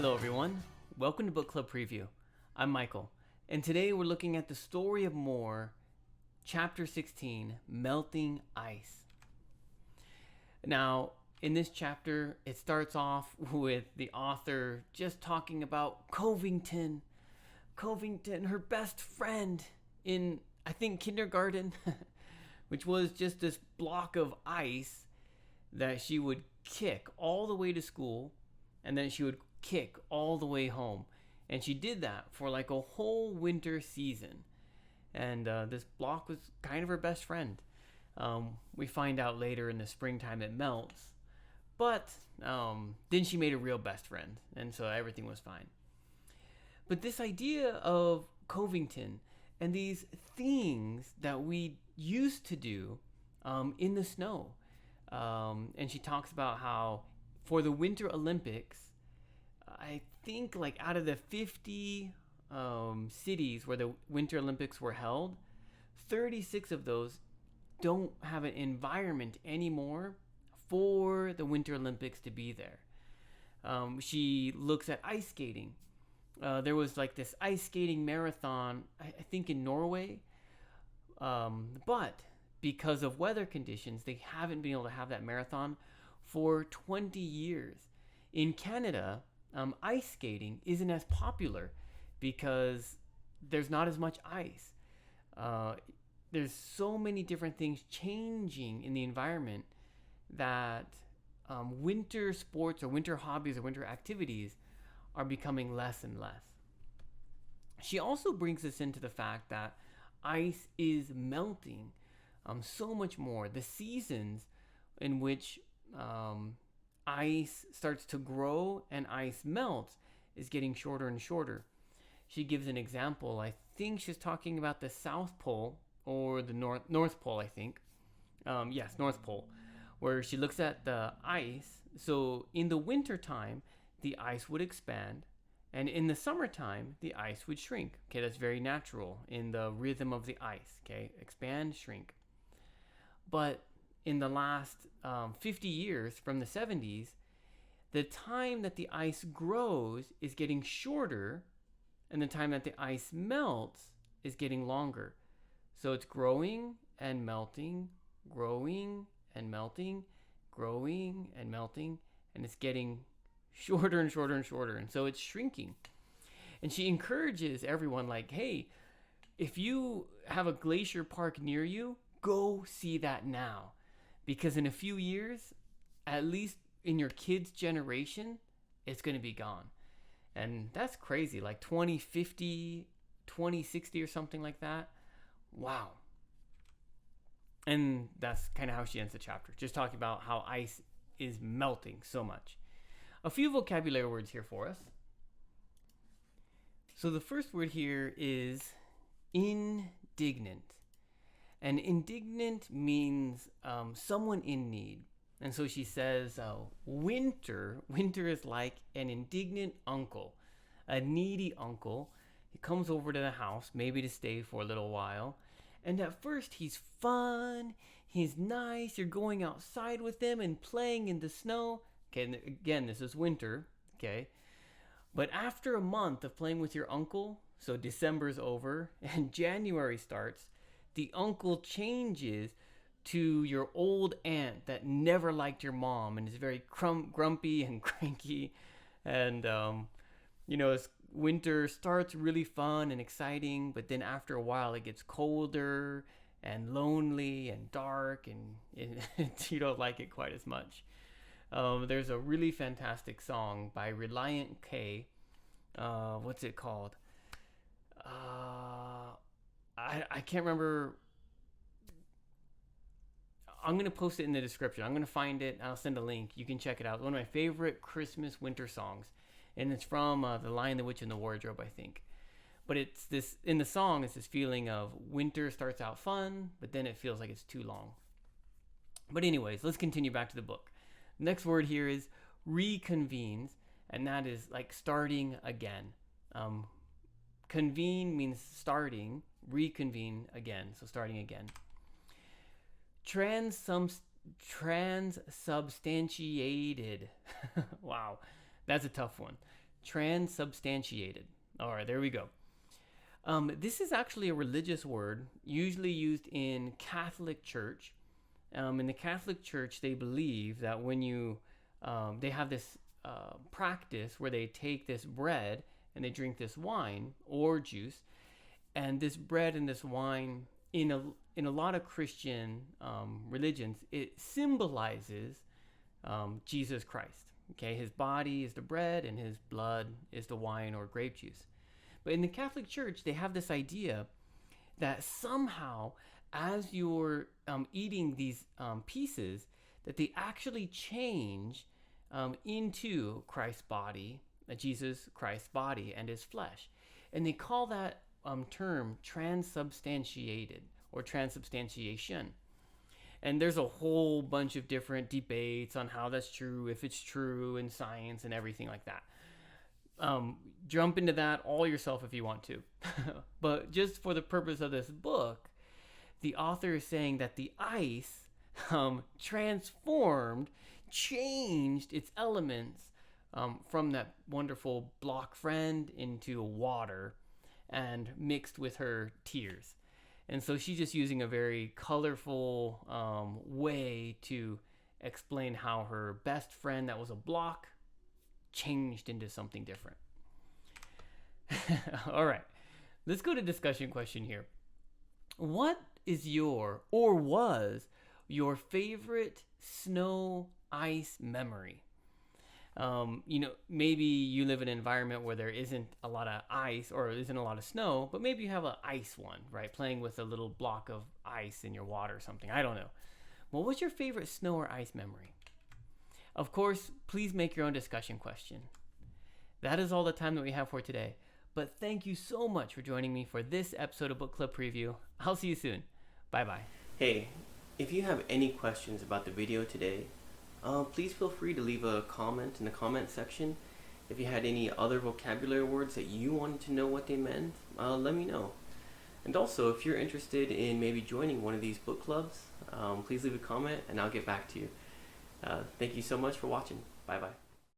Hello, everyone. Welcome to Book Club Preview. I'm Michael, and today we're looking at The Story of More, Chapter 16, Melting Ice. Now, in this chapter, it starts off with the author just talking about Covington, her best friend in, I think, kindergarten, which was just this block of ice that she would kick all the way to school, and then she would kick all the way home. And she did that for like a whole winter season. And this block was kind of her best friend. We find out later in the springtime it melts. But then she made a real best friend. And so everything was fine. But this idea of Covington and these things that we used to do in the snow. And she talks about how for the Winter Olympics, I think like out of the 50 cities where the Winter Olympics were held, 36 of those don't have an environment anymore for the Winter Olympics to be there. She looks at ice skating. There was like this ice skating marathon, I think in Norway, but because of weather conditions, they haven't been able to have that marathon for 20 years. In Canada, ice skating isn't as popular because there's not as much ice. There's so many different things changing in the environment that winter sports or winter hobbies or winter activities are becoming less and less. She also brings us into the fact that ice is melting so much more. The seasons in which ice starts to grow and ice melts is getting shorter and shorter. She gives an example. I think she's talking about the South Pole or the North Pole, I think. Yes, North Pole, where she looks at the ice. So in the wintertime, the ice would expand, and in the summertime, the ice would shrink. Okay, that's very natural in the rhythm of the ice. Okay, expand, shrink. But in the last 50 years, from the 70s, the time that the ice grows is getting shorter, and the time that the ice melts is getting longer. So it's growing and melting, growing and melting, growing and melting, and it's getting shorter and shorter and shorter. And so it's shrinking. And she encourages everyone like, hey, if you have a glacier park near you, go see that now. Because in a few years, at least in your kids' generation, it's going to be gone. And that's crazy. Like 2050, 2060 or something like that. Wow. And that's kind of how she ends the chapter. Just talking about how ice is melting so much. A few vocabulary words here for us. So the first word here is indignant. And indignant means someone in need. And so she says, winter is like an indignant uncle, a needy uncle. He comes over to the house, maybe to stay for a little while. And at first he's fun, he's nice, you're going outside with him and playing in the snow. Okay, and again, this is winter, okay? But after a month of playing with your uncle, so December's over and January starts, the uncle changes to your old aunt that never liked your mom and is very grumpy and cranky. And, as winter starts really fun and exciting, but then after a while it gets colder and lonely and dark and you don't like it quite as much. There's a really fantastic song by Relient K. What's it called? I can't remember. I'm going to post it in the description. I'm going to find it. I'll send a link. You can check it out. One of my favorite Christmas winter songs. And it's from The Lion, the Witch, and the Wardrobe, I think. But it's this, in the song, it's this feeling of winter starts out fun, but then it feels like it's too long. But anyways, let's continue back to the book. Next word here is reconvenes, and that is like starting again. Convene means starting, reconvene again, so starting again. Transubstantiated. Wow, that's a tough one. Transubstantiated. All right, there we go. This is actually a religious word usually used in Catholic Church. In the Catholic Church, they believe that when they have this practice where they take this bread and they drink this wine or juice, and this bread and this wine in a lot of Christian religions, it symbolizes Jesus Christ. Okay, his body is the bread and his blood is the wine or grape juice. But in the Catholic Church, they have this idea that somehow, as you're eating these pieces, that they actually change into Christ's body, Jesus Christ's body and his flesh. And they call that term transubstantiated or transubstantiation. And there's a whole bunch of different debates on how that's true, if it's true in science and everything like that. Jump into that all yourself if you want to. But just for the purpose of this book, the author is saying that the ice transformed, changed its elements from that wonderful block friend into water and mixed with her tears. And so she's just using a very colorful way to explain how her best friend that was a block changed into something different. All right, let's go to discussion question here. What is your, or was your favorite snow ice memory? Maybe you live in an environment where there isn't a lot of ice or isn't a lot of snow, but maybe you have an ice one, right? Playing with a little block of ice in your water or something. I don't know. Well, what's your favorite snow or ice memory? Of course, please make your own discussion question. That is all the time that we have for today. But thank you so much for joining me for this episode of Book Club Preview. I'll see you soon. Bye-bye. Hey, if you have any questions about the video today, please feel free to leave a comment in the comment section. If you had any other vocabulary words that you wanted to know what they meant, let me know. And also, if you're interested in maybe joining one of these book clubs, please leave a comment and I'll get back to you. Thank you so much for watching. Bye-bye.